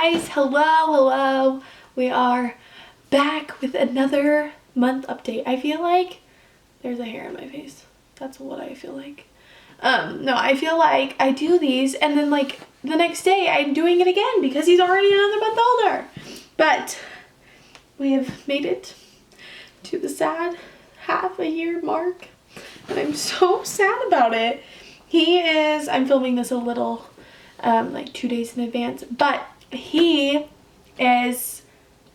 guys, hello. We are back with another month update. I feel like there's a hair in my face. That's what I feel like. No, I feel like I do these and then like the next day I'm doing it again because he's already another month older. But we have made it to the sad half a year mark and I'm so sad about it. I'm filming this a little like 2 days in advance, but he is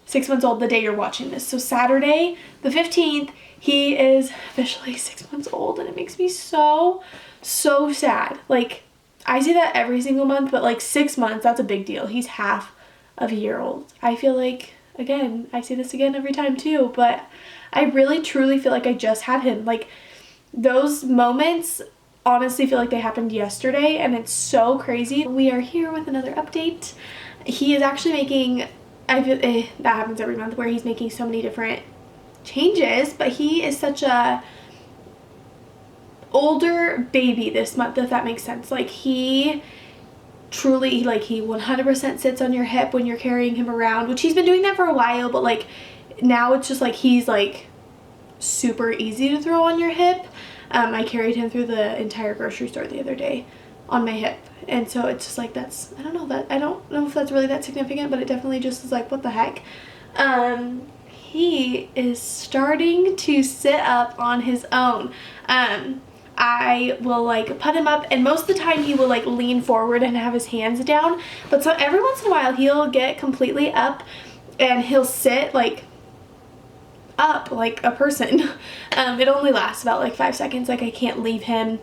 6 months old the day you're watching this. So Saturday the 15th, he is officially 6 months old and it makes me so sad. Like, I say that every single month, but like 6 months, that's a big deal. He's half of a year old. I feel like, again, I say this again every time too, but I really truly feel like I just had him. Like, those moments honestly feel like they happened yesterday and it's so crazy. We are here with another update. He is actually making, I feel that happens every month where he's making so many different changes, but he is such a older baby this month, if that makes sense. Like, he truly, like, he 100% sits on your hip when you're carrying him around, which he's been doing that for a while, but like now it's just like he's like super easy to throw on your hip. I carried him through the entire grocery store the other day on my hip, and so it's just like, that's, I don't know if that's really that significant, but it definitely just is like, what the heck. He is starting to sit up on his own. I will like put him up and most of the time he will like lean forward and have his hands down, but so every once in a while he'll get completely up and he'll sit like up like a person. It only lasts about like 5 seconds. Like, I can't leave him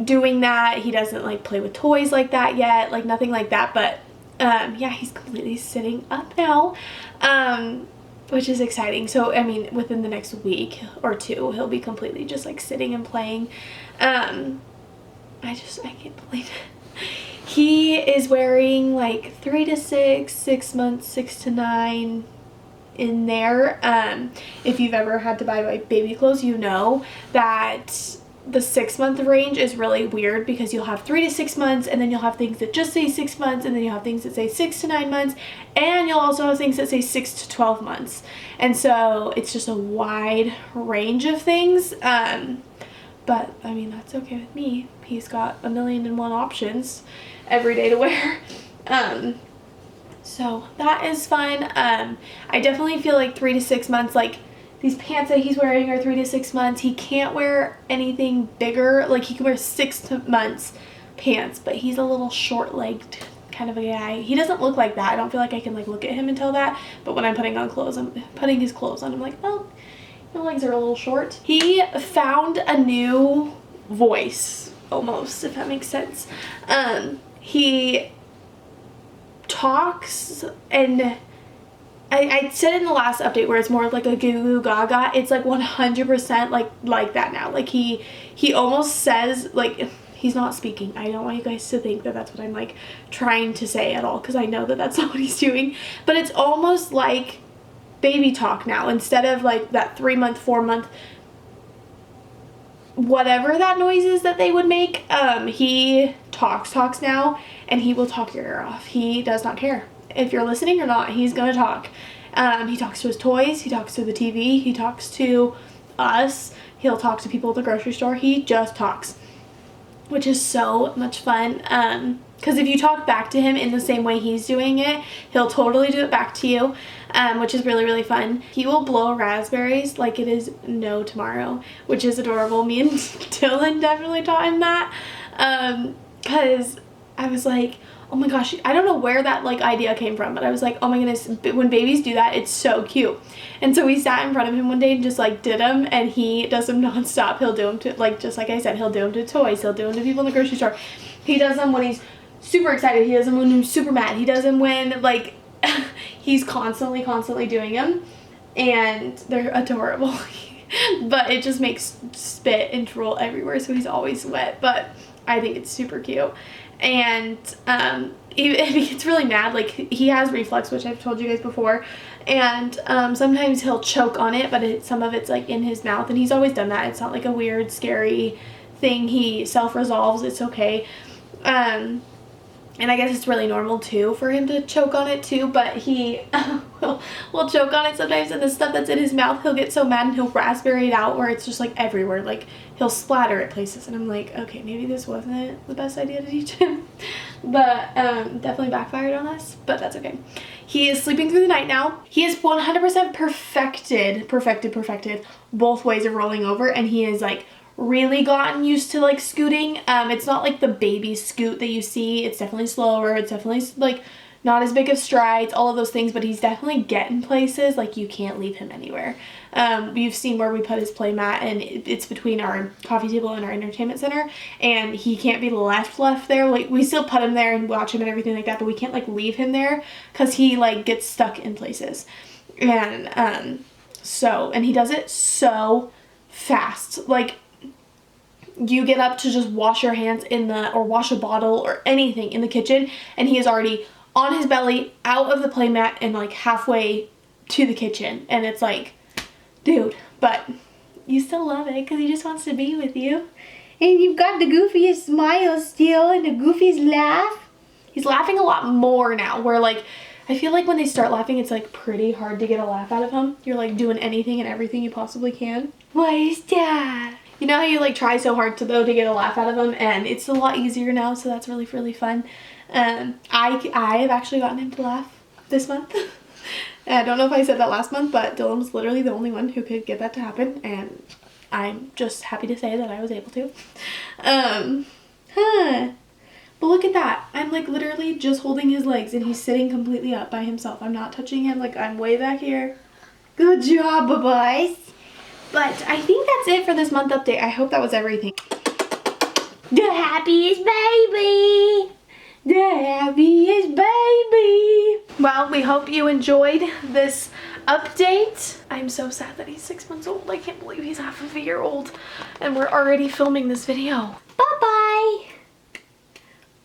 doing that. He doesn't like play with toys like that yet, like nothing like that, but yeah, he's completely sitting up now, which is exciting. So I mean, within the next week or two he'll be completely just like sitting and playing. I can't believe it. He is wearing like 3 to 6, 6 months, 6 to 9 in there. If you've ever had to buy like baby clothes, you know that the 6 month range is really weird because you'll have 3 to 6 months and then you'll have things that just say 6 months and then you'll have things that say 6 to 9 months and you'll also have things that say 6 to 12 months. And so it's just a wide range of things. But I mean, that's okay with me. He's got 1,000,001 options every day to wear. So that is fun. I definitely feel like 3 to 6 months, like these pants that he's wearing are 3 to 6 months. He can't wear anything bigger. Like, he can wear 6 months pants, but he's a little short-legged kind of a guy. He doesn't look like that. I don't feel like I can like look at him and tell that, but when I'm putting his clothes on, I'm like, oh, your legs are a little short. He found a new voice, almost, if that makes sense. He talks, and I said in the last update where it's more like a goo goo gaga, it's like 100% like that now. Like, he almost says, like, he's not speaking. I don't want you guys to think that that's what I'm like trying to say at all, because I know that that's not what he's doing, but it's almost like baby talk now, instead of like that 3 month, 4 month, whatever that noise is that they would make. He talks now, and he will talk your ear off. He does not care if you're listening or not. He's gonna talk. He talks to his toys, he talks to the TV, he talks to us, he'll talk to people at the grocery store. He just talks, which is so much fun. Because if you talk back to him in the same way he's doing it, he'll totally do it back to you, which is really fun. He will blow raspberries like it is no tomorrow, which is adorable. Me and Dylan definitely taught him that, because I was like, oh my gosh, I don't know where that like idea came from, but I was like, oh my goodness, when babies do that, it's so cute. And so we sat in front of him one day and just like did them, and he does them nonstop. He'll do them to, like, just like I said, he'll do them to toys, he'll do them to people in the grocery store. He does them when he's super excited, he does them when he's super mad, he does them when like he's constantly doing them, and they're adorable. But it just makes spit and drool everywhere, so he's always wet, but I think it's super cute. And if he gets really mad, like, he has reflux, which I've told you guys before, and sometimes he'll choke on it, but some of it's like in his mouth, and he's always done that. It's not like a weird scary thing. He self-resolves. It's okay. And I guess it's really normal too for him to choke on it too, but he will choke on it sometimes, and the stuff that's in his mouth, he'll get so mad and he'll raspberry it out where it's just like everywhere. Like he'll splatter at places, and I'm like, okay, maybe this wasn't the best idea to teach him. But definitely backfired on us, but that's okay. He is sleeping through the night now. He is 100% perfected both ways of rolling over, and he is like really gotten used to like scooting. It's not like the baby scoot that you see. It's definitely slower. It's definitely like not as big of strides, all of those things, but he's definitely getting places. Like you can't leave him anywhere. You've seen where we put his play mat, and it's between our coffee table and our entertainment center, and he can't be left there. Like we still put him there and watch him and everything like that, but we can't like leave him there because he like gets stuck in places. And and he does it so fast. Like you get up to just wash your hands or wash a bottle or anything in the kitchen, and he is already on his belly, out of the play mat, and like halfway to the kitchen. And it's like, dude, but you still love it because he just wants to be with you. And you've got the goofiest smile still and the goofiest laugh. He's laughing a lot more now, where like, I feel like when they start laughing, it's like pretty hard to get a laugh out of him. You're like doing anything and everything you possibly can. Why is that? You know how you like try so hard to get a laugh out of him, and it's a lot easier now, so that's really, really fun. I have actually gotten him to laugh this month. I don't know if I said that last month, but Dylan was literally the only one who could get that to happen, and I'm just happy to say that I was able to. But look at that. I'm like literally just holding his legs, and he's sitting completely up by himself. I'm not touching him, like I'm way back here. Good job, boys. But I think that's it for this month update. I hope that was everything. The happiest baby. The happiest baby. Well, we hope you enjoyed this update. I'm so sad that he's 6 months old. I can't believe he's half of a year old and we're already filming this video. Bye-bye.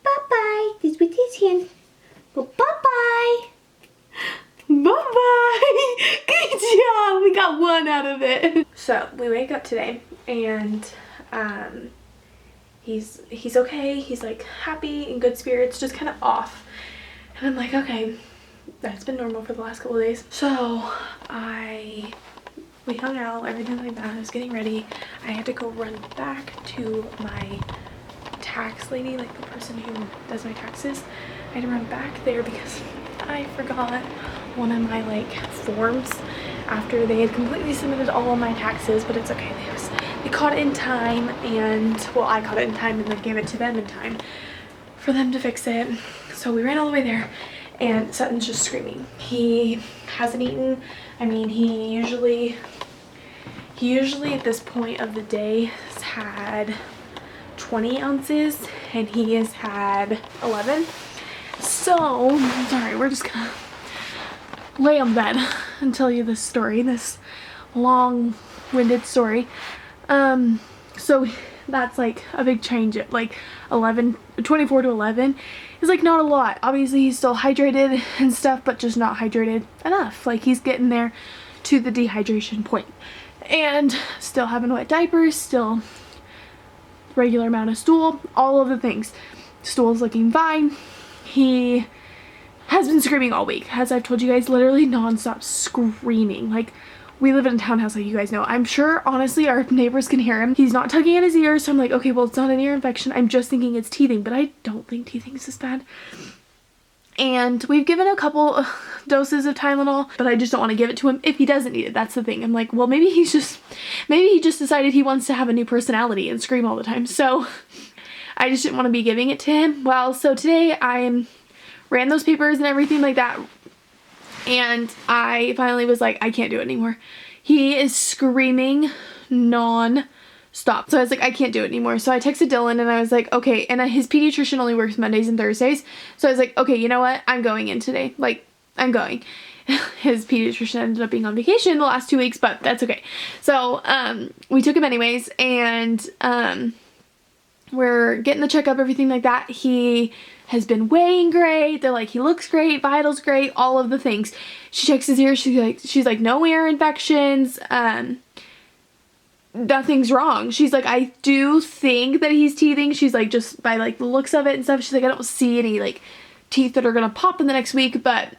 Bye-bye. This with his hand. Well, bye-bye. Bye-bye. Good job. We got one out of it. So we wake up today and he's okay. He's like happy, in good spirits, just kind of off. And I'm like, okay, that's been normal for the last couple of days. So we hung out, everything like that. I was getting ready. I had to go run back to my tax lady, like the person who does my taxes. I had to run back there because I forgot one of my like forms after they had completely submitted all of my taxes, but it's okay. They caught it in time, and well, I caught it in time and then gave it to them in time for them to fix it. So we ran all the way there, and Sutton's just screaming. He hasn't eaten. I mean, he usually at this point of the day has had 20 ounces, and he has had 11. So, sorry, we're just gonna lay on bed and tell you this story, this long-winded story. So that's like a big change at like 24 to 11 is like not a lot. Obviously he's still hydrated and stuff, but just not hydrated enough. Like he's getting there to the dehydration point, and still having wet diapers, still regular amount of stool, all of the things. Stool's looking fine. He has been screaming all week, as I've told you guys, literally non-stop screaming. Like, we live in a townhouse, like you guys know. I'm sure, honestly, our neighbors can hear him. He's not tugging at his ears, so I'm like, okay, well, it's not an ear infection. I'm just thinking it's teething, but I don't think teething is this bad. And we've given a couple doses of Tylenol, but I just don't want to give it to him if he doesn't need it. That's the thing. I'm like, well, maybe he just decided he wants to have a new personality and scream all the time. So I just didn't want to be giving it to him. Well, so today I ran those papers and everything like that, and I finally was like, I can't do it anymore. He is screaming non-stop. So I was like, I can't do it anymore. So I texted Dylan and I was like, okay. And his pediatrician only works Mondays and Thursdays. So I was like, okay, you know what? I'm going in today. Like, I'm going. His pediatrician ended up being on vacation the last 2 weeks, but that's okay. So we took him anyways, and we're getting the checkup, everything like that. He has been weighing great. They're like, he looks great, vitals great, all of the things. She checks his ears. She's like, no ear infections. nothing's wrong. She's like, I do think that he's teething. She's like, just by like the looks of it and stuff, she's like, I don't see any like teeth that are gonna pop in the next week, but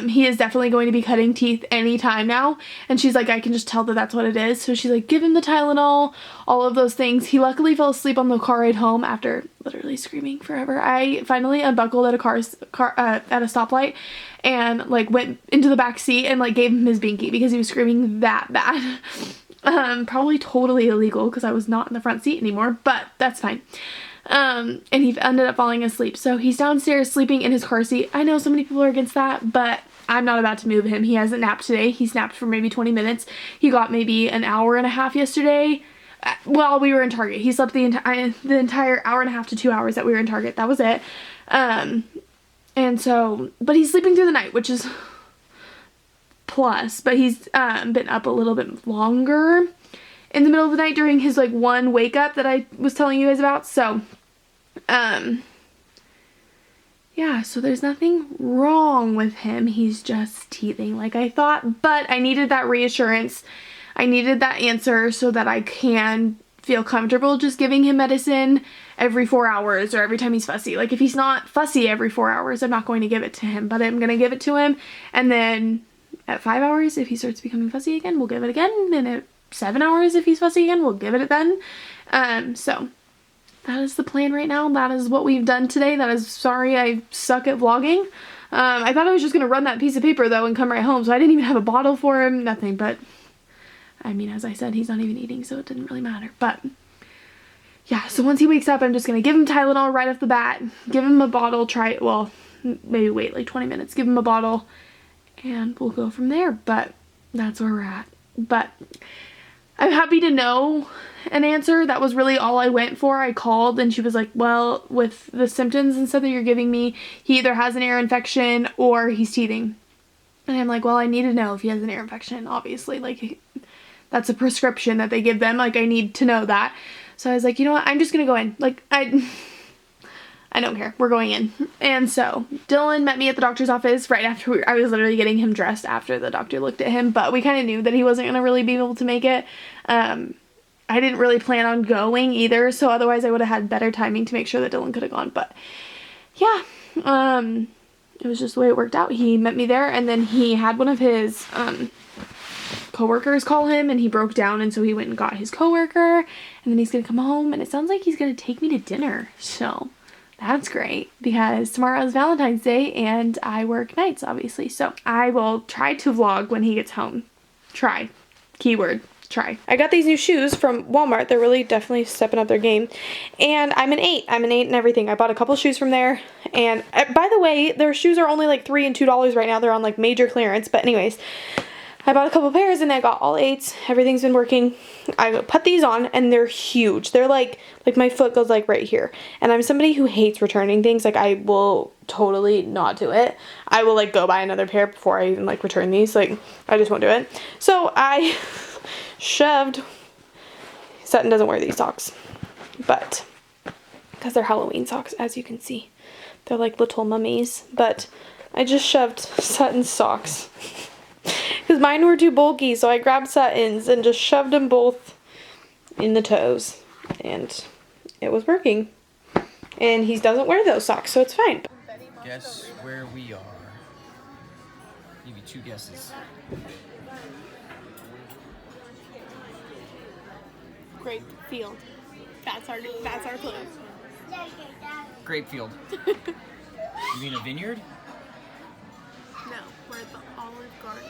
he is definitely going to be cutting teeth anytime now. And she's like, I can just tell that that's what it is. So she's like, give him the Tylenol, all of those things. He luckily fell asleep on the car ride home after literally screaming forever. I finally unbuckled at at a stoplight and like went into the back seat and like gave him his binky because he was screaming that bad. Probably totally illegal because I was not in the front seat anymore, but that's fine. And he ended up falling asleep. So he's downstairs sleeping in his car seat. I know so many people are against that, but I'm not about to move him. He hasn't napped today. He napped for maybe 20 minutes. He got maybe an hour and a half yesterday while we were in Target. He slept the entire hour and a half to 2 hours that we were in Target. That was it. And so, but he's sleeping through the night, which is plus, but he's been up a little bit longer in the middle of the night during his like one wake up that I was telling you guys about. So yeah, so there's nothing wrong with him. He's just teething like I thought, but I needed that reassurance. I needed that answer so that I can feel comfortable just giving him medicine every 4 hours or every time he's fussy. Like if he's not fussy every 4 hours, I'm not going to give it to him, but I'm going to give it to him. And then at 5 hours, if he starts becoming fussy again, we'll give it again. And at 7 hours, if he's fussy again, we'll give it then. So that is the plan right now. That is what we've done today. That is, sorry, I suck at vlogging. I thought I was just going to run that piece of paper though and come right home. So I didn't even have a bottle for him, nothing. But I mean, as I said, he's not even eating, so it didn't really matter. But yeah, so once he wakes up, I'm just going to give him Tylenol right off the bat. Give him a bottle, well, maybe wait like 20 minutes. Give him a bottle and we'll go from there. But that's where we're at. But I'm happy to know an answer. That was really all I went for. I called and she was like, well, with the symptoms and stuff that you're giving me, he either has an ear infection or he's teething. And I'm like, well, I need to know if he has an ear infection, obviously. Like, that's a prescription that they give them. Like, I need to know that. So I was like, you know what? I'm just going to go in. Like, I don't care. We're going in. And so Dylan met me at the doctor's office right after I was literally getting him dressed after the doctor looked at him. But we kind of knew that he wasn't going to really be able to make it. I didn't really plan on going either. So otherwise I would have had better timing to make sure that Dylan could have gone. But yeah, it was just the way it worked out. He met me there and then he had one of his coworkers call him and he broke down, and so he went and got his coworker, and then he's gonna come home and it sounds like he's gonna take me to dinner. So that's great because tomorrow is Valentine's Day and I work nights obviously, so I will try to vlog when he gets home. Try. Keyword. Try. I got these new shoes from Walmart. They're really definitely stepping up their game, and I'm an 8 in everything. I bought a couple shoes from there, and by the way, their shoes are only like $3 and $2 right now. They're on like major clearance, but anyways, I bought a couple pairs and I got all 8s. Everything's been working. I put these on and they're huge. They're like my foot goes like right here. And I'm somebody who hates returning things. Like I will totally not do it. I will like go buy another pair before I even like return these. Like I just won't do it. So I shoved, Sutton doesn't wear these socks, but because they're Halloween socks, as you can see. They're like little mummies, but I just shoved Sutton's socks. Because mine were too bulky, so I grabbed Sutton's and just shoved them both in the toes. And it was working. And he doesn't wear those socks, so it's fine. Guess where we are. Give you 2 guesses. Grape field. That's our clue. Grape field. You mean a vineyard? No, we're at the Olive Garden.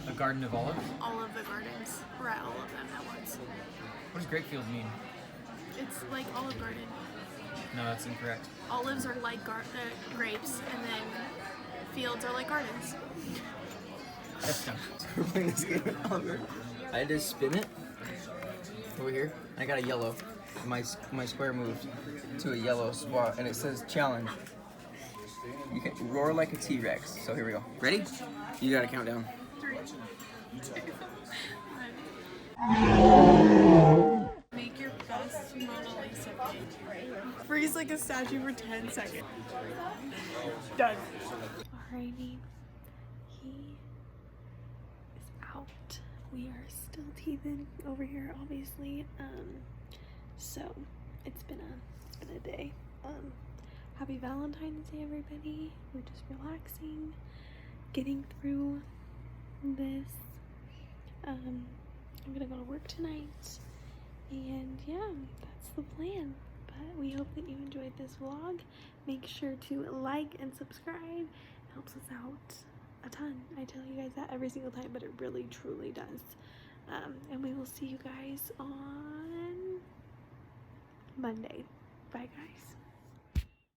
A garden of olives? All of the gardens. We're at all of them at once. What does grape field mean? It's like Olive Garden. No, that's incorrect. Olives are like grapes, and then fields are like gardens. That's done. We're playing this game at Oliver. I just spin it over here. I got a yellow. My square moved to a yellow spot, and it says challenge. You can roar like a T-Rex. So here we go. Ready? You gotta count down. 3, 2, make your best Mona Lisa page. Freeze like a statue for 10 seconds. Done. Alrighty. He is out we are still teething over here, obviously. So it's been a day. Happy Valentine's Day, everybody. We're just relaxing, getting through this. I'm gonna go to work tonight, and yeah, that's the plan. But we hope that you enjoyed this vlog. Make sure to like and subscribe. It helps us out a ton. I tell you guys that every single time, but it really truly does. And we will see you guys on Monday. Bye, guys.